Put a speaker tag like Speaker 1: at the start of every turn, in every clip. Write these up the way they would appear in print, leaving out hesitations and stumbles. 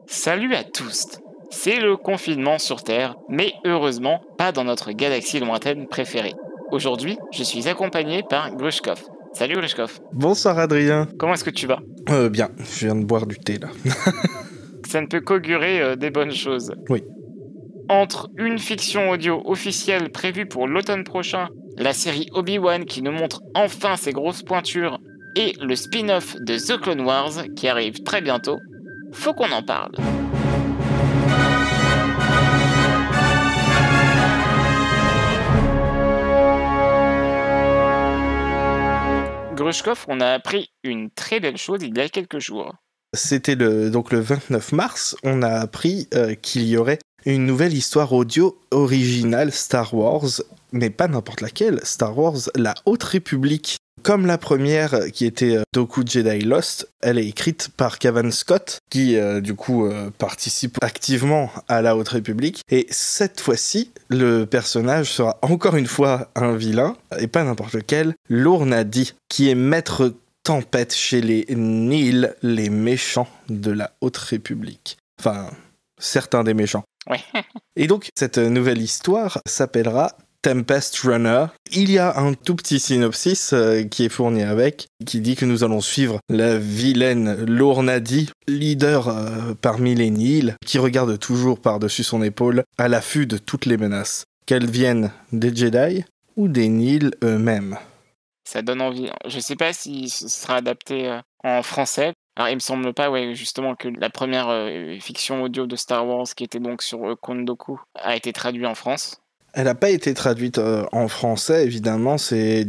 Speaker 1: Salut à tous. C'est le confinement sur Terre, mais heureusement pas dans notre galaxie lointaine préférée. Aujourd'hui, je suis accompagné par Grushkov. Salut Grushkov.
Speaker 2: Bonsoir Adrien.
Speaker 1: Comment est-ce que tu vas?
Speaker 2: Bien, je viens de boire du thé là.
Speaker 1: Ça ne peut qu'augurer des bonnes choses.
Speaker 2: Oui.
Speaker 1: Entre une fiction audio officielle prévue pour l'automne prochain, la série Obi-Wan qui nous montre enfin ses grosses pointures, et le spin-off de The Clone Wars qui arrive très bientôt, faut qu'on en parle. Grushkov, on a appris une très belle chose il y a quelques jours.
Speaker 2: C'était donc le 29 mars, on a appris qu'il y aurait une nouvelle histoire audio originale Star Wars, mais pas n'importe laquelle, Star Wars La Haute République. Comme la première qui était Dooku Jedi Lost, elle est écrite par Cavan Scott, qui participe activement à La Haute République. Et cette fois-ci, le personnage sera encore une fois un vilain, et pas n'importe lequel, Lourna-Dee, qui est maître tempête chez les Nihil, les méchants de La Haute République. Enfin, certains des méchants.
Speaker 1: Ouais.
Speaker 2: Et donc, cette nouvelle histoire s'appellera Tempest Runner. Il y a un tout petit synopsis qui est fourni avec, qui dit que nous allons suivre la vilaine Lourna-Dee, leader parmi les Nihil, qui regarde toujours par-dessus son épaule, à l'affût de toutes les menaces, qu'elles viennent des Jedi ou des Nihil eux-mêmes.
Speaker 1: Ça donne envie. Je sais pas si ce sera adapté en français. Alors, il me semble pas, justement, que la première fiction audio de Star Wars, qui était donc sur Kondoku, a été traduite en France.
Speaker 2: Elle n'a pas été traduite en français, évidemment. C'est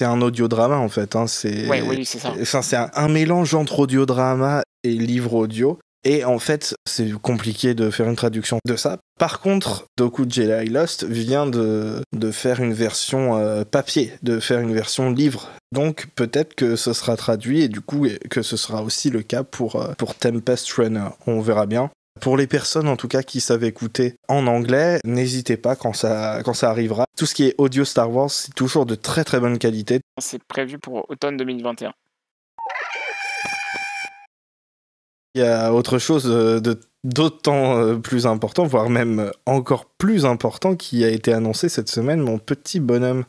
Speaker 2: un audiodrama en fait. Hein.
Speaker 1: Oui, c'est ça.
Speaker 2: Enfin, c'est un mélange entre audiodrama et livre audio. Et en fait, c'est compliqué de faire une traduction de ça. Par contre, Dooku Jedi Lost vient de faire une version papier, de faire une version livre. Donc peut-être que ce sera traduit et du coup que ce sera aussi le cas pour Tempest Runner. On verra bien. Pour les personnes en tout cas qui savent écouter en anglais, n'hésitez pas quand ça arrivera. Tout ce qui est audio Star Wars, c'est toujours de très très bonne qualité.
Speaker 1: C'est prévu pour automne 2021.
Speaker 2: Il y a autre chose d'autant plus important, voire même encore plus important, qui a été annoncé cette semaine, mon petit bonhomme.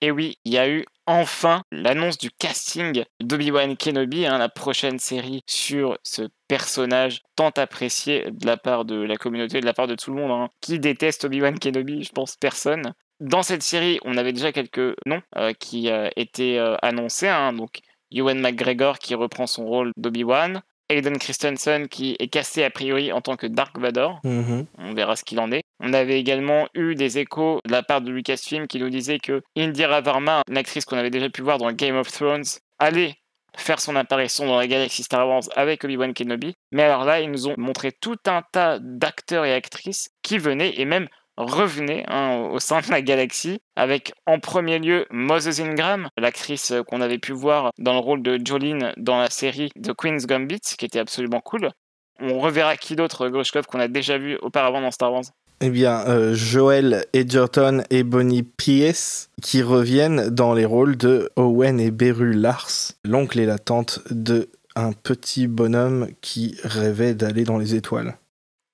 Speaker 1: Et oui, il y a eu enfin l'annonce du casting d'Obi-Wan Kenobi, la prochaine série sur ce personnage tant apprécié de la part de la communauté, de la part de tout le monde. Qui déteste Obi-Wan Kenobi? Je pense personne. Dans cette série, on avait déjà quelques noms qui étaient annoncés. Donc, Ewan McGregor qui reprend son rôle d'Obi-Wan. Hayden Christensen qui est casté a priori en tant que Dark Vador. On verra ce qu'il en est. On avait également eu des échos de la part de Lucasfilm qui nous disait que Indira Varma, une actrice qu'on avait déjà pu voir dans Game of Thrones, allait faire son apparition dans la galaxie Star Wars avec Obi-Wan Kenobi. Mais alors là, ils nous ont montré tout un tas d'acteurs et actrices qui venaient et même revenaient au sein de la galaxie, avec en premier lieu Moses Ingram, l'actrice qu'on avait pu voir dans le rôle de Jolene dans la série The Queen's Gambit, qui était absolument cool. On reverra qui d'autre, Grushkov, qu'on a déjà vu auparavant dans Star Wars?
Speaker 2: Eh bien, Joel Edgerton et Bonnie Pierce, qui reviennent dans les rôles de Owen et Beru Lars, l'oncle et la tante de un petit bonhomme qui rêvait d'aller dans les étoiles.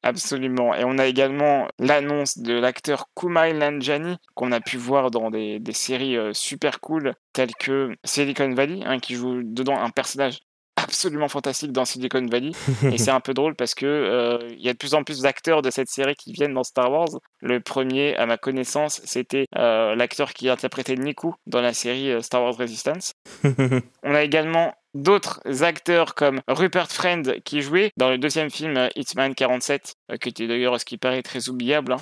Speaker 1: Absolument. Et on a également l'annonce de l'acteur Kumail Nanjiani, qu'on a pu voir dans des séries super cool, telles que Silicon Valley, qui joue dedans un personnage absolument fantastique dans Silicon Valley. Et c'est un peu drôle parce que y a de plus en plus d'acteurs de cette série qui viennent dans Star Wars. Le premier, à ma connaissance, c'était l'acteur qui interprétait Niku dans la série Star Wars Resistance. On a également d'autres acteurs comme Rupert Friend qui jouait dans le deuxième film Hitman 47, qui était d'ailleurs à ce qui paraît très oubliable.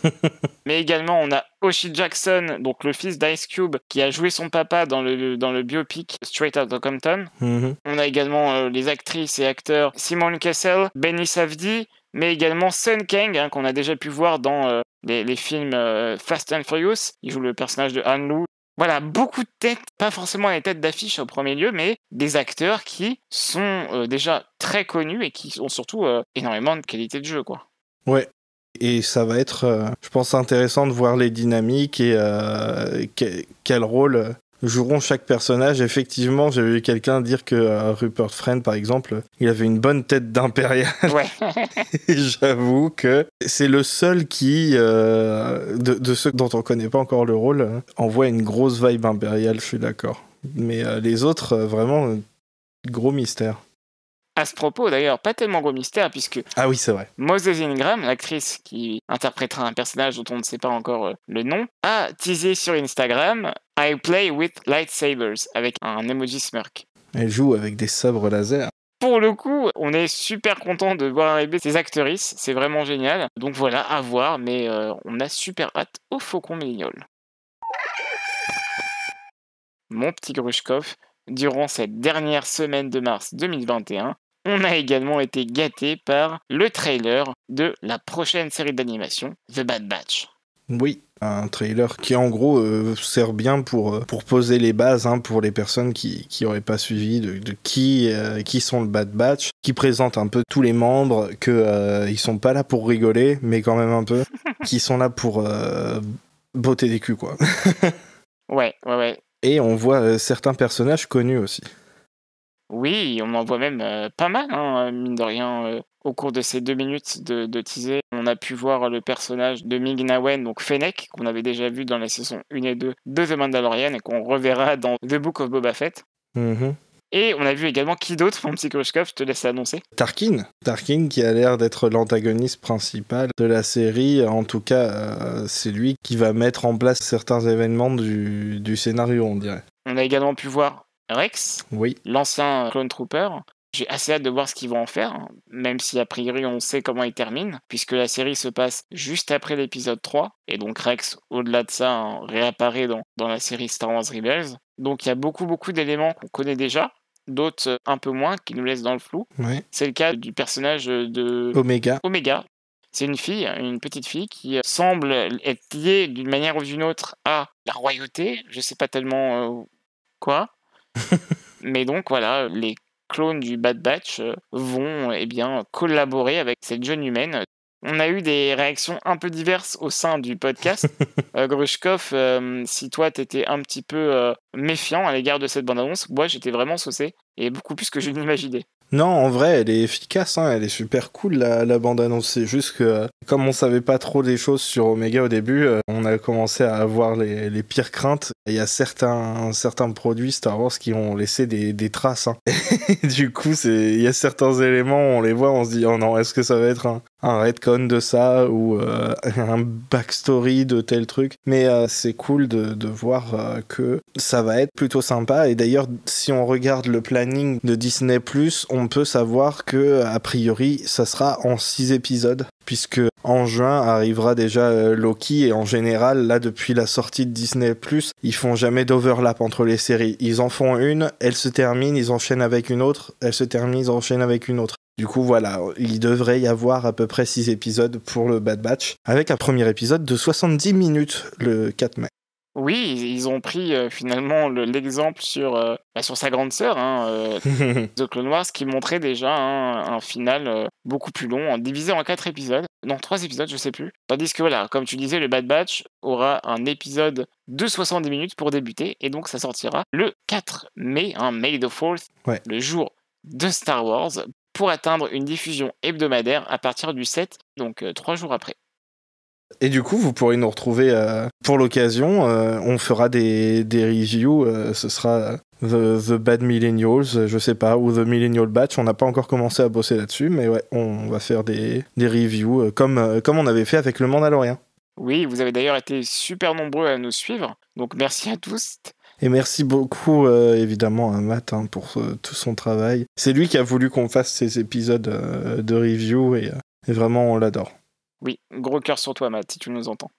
Speaker 1: Mais également on a Oshie Jackson, donc le fils d'Ice Cube, qui a joué son papa dans le biopic Straight Outta Compton. On a également les actrices et acteurs Simone Kessel, Benny Safdie, mais également Sun Kang, qu'on a déjà pu voir dans les films Fast and Furious. Il joue le personnage de Han Lu. Voilà, beaucoup de têtes, pas forcément les têtes d'affiche au premier lieu, mais des acteurs qui sont déjà très connus et qui ont surtout énormément de qualité de jeu, quoi.
Speaker 2: Ouais, et ça va être, je pense, intéressant de voir les dynamiques et quel rôle joueront chaque personnage. Effectivement, j'ai vu quelqu'un dire que Rupert Friend, par exemple, il avait une bonne tête d'impérial.
Speaker 1: Ouais.
Speaker 2: Et j'avoue que c'est le seul qui, de ceux dont on connaît pas encore le rôle, envoie une grosse vibe impériale, je suis d'accord. Mais les autres, vraiment, gros mystère.
Speaker 1: À ce propos, d'ailleurs, pas tellement gros mystère, puisque
Speaker 2: Ah oui, c'est vrai.
Speaker 1: Moses Ingram, l'actrice qui interprétera un personnage dont on ne sait pas encore le nom, a teasé sur Instagram « I play with lightsabers » avec un emoji smirk.
Speaker 2: Elle joue avec des sabres laser.
Speaker 1: Pour le coup, on est super content de voir arriver ces actrices, c'est vraiment génial. Donc voilà, à voir, mais on a super hâte au Faucon Millennial. Mon petit Grushkov, durant cette dernière semaine de mars 2021, on a également été gâté par le trailer de la prochaine série d'animation, The Bad Batch.
Speaker 2: Oui, un trailer qui en gros sert bien pour poser les bases pour les personnes qui n'auraient pas suivi de qui sont le Bad Batch, qui présente un peu tous les membres, que ils sont pas là pour rigoler, mais quand même un peu, qui sont là pour botter des culs quoi.
Speaker 1: Ouais.
Speaker 2: Et on voit certains personnages connus aussi.
Speaker 1: Oui, on en voit même pas mal, mine de rien. Au cours de ces 2 minutes de teaser, on a pu voir le personnage de Ming-Na Wen, donc Fennec, qu'on avait déjà vu dans la saison 1 et 2 de The Mandalorian et qu'on reverra dans The Book of Boba Fett.
Speaker 2: Mm-hmm.
Speaker 1: Et on a vu également qui d'autre, mon petit Grushkov, je te laisse annoncer.
Speaker 2: Tarkin qui a l'air d'être l'antagoniste principal de la série. En tout cas, c'est lui qui va mettre en place certains événements du scénario, on dirait.
Speaker 1: On a également pu voir Rex,
Speaker 2: oui,
Speaker 1: l'ancien Clone Trooper. J'ai assez hâte de voir ce qu'ils vont en faire, même si a priori on sait comment il termine, puisque la série se passe juste après l'épisode 3, et donc Rex, au-delà de ça, réapparaît dans la série Star Wars Rebels. Donc il y a beaucoup d'éléments qu'on connaît déjà, d'autres un peu moins, qui nous laissent dans le flou.
Speaker 2: oui.
Speaker 1: C'est le cas du personnage de
Speaker 2: Omega.
Speaker 1: C'est une petite fille qui semble être liée d'une manière ou d'une autre à la royauté, je sais pas tellement quoi. Mais donc voilà, les clones du Bad Batch vont collaborer avec cette jeune humaine. On a eu des réactions un peu diverses au sein du podcast. Grushkov, si toi t'étais un petit peu méfiant à l'égard de cette bande-annonce, moi j'étais vraiment saucé, et beaucoup plus que je n'imaginais.
Speaker 2: Non, en vrai, elle est efficace, elle est super cool, la bande-annonce. C'est juste que, comme on savait pas trop des choses sur Omega au début, on a commencé à avoir les pires craintes. Il y a certains produits Star Wars qui ont laissé des traces. Du coup, il y a certains éléments, on les voit, on se dit, oh non, est-ce que ça va être un retcon de ça, ou un backstory de tel truc. Mais c'est cool de voir que ça va être plutôt sympa. Et d'ailleurs, si on regarde le planning de Disney+, on peut savoir que a priori ça sera en 6 épisodes, puisque en juin arrivera déjà Loki, et en général là depuis la sortie de Disney+, ils font jamais d'overlap entre les séries. Ils en font une, elle se termine, ils enchaînent avec une autre, elle se termine, ils enchaînent avec une autre. Du coup voilà, il devrait y avoir à peu près 6 épisodes pour le Bad Batch, avec un premier épisode de 70 minutes le 4 mai.
Speaker 1: Oui, ils ont pris finalement l'exemple sur sa grande sœur, The Clone Wars, qui montrait déjà un final beaucoup plus long, divisé en 4 épisodes. Non, 3 épisodes, je sais plus. Tandis que voilà, comme tu disais, le Bad Batch aura un épisode de 70 minutes pour débuter, et donc ça sortira le 4 mai, May the 4th, le jour de Star Wars, pour atteindre une diffusion hebdomadaire à partir du 7, donc 3 jours après.
Speaker 2: Et du coup, vous pourrez nous retrouver pour l'occasion. On fera des reviews. Ce sera The Bad Millennials, je sais pas, ou The Millennial Batch. On n'a pas encore commencé à bosser là-dessus, mais ouais, on va faire des reviews comme on avait fait avec le Mandalorian.
Speaker 1: Oui, vous avez d'ailleurs été super nombreux à nous suivre, donc merci à tous.
Speaker 2: Et merci beaucoup, évidemment, à Matt pour tout son travail. C'est lui qui a voulu qu'on fasse ces épisodes de review, et vraiment, on l'adore.
Speaker 1: Oui, gros cœur sur toi, Matt, si tu nous entends.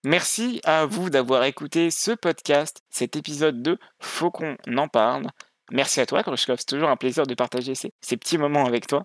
Speaker 1: Merci à vous d'avoir écouté ce podcast, cet épisode de Faut qu'on en parle. Merci à toi, Grushkov, c'est toujours un plaisir de partager ces petits moments avec toi.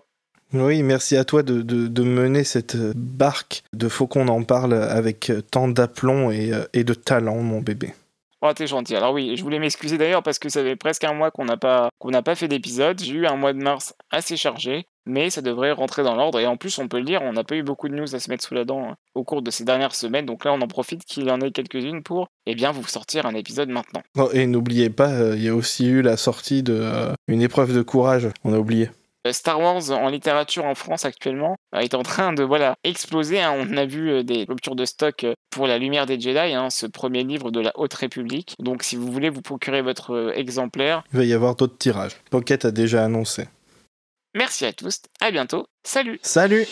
Speaker 2: Oui, merci à toi de mener cette barque de Faut qu'on en parle avec tant d'aplomb et de talent, mon bébé.
Speaker 1: Oh, t'es gentil. Alors oui, je voulais m'excuser d'ailleurs parce que ça fait presque un mois qu'on n'a pas fait d'épisode. J'ai eu un mois de mars assez chargé. mais ça devrait rentrer dans l'ordre. Et en plus, on peut le dire, on n'a pas eu beaucoup de news à se mettre sous la dent au cours de ces dernières semaines. Donc là, on en profite qu'il y en ait quelques-unes pour vous sortir un épisode maintenant.
Speaker 2: Oh, et n'oubliez pas, il y a aussi eu la sortie de une épreuve de courage, on a oublié.
Speaker 1: Star Wars en littérature en France actuellement est en train de exploser. On a vu des ruptures de stock pour La Lumière des Jedi, ce premier livre de la Haute République. Donc si vous voulez vous procurer votre exemplaire.
Speaker 2: Il va y avoir d'autres tirages. Pocket a déjà annoncé.
Speaker 1: Merci à tous, à bientôt, salut.
Speaker 2: Salut.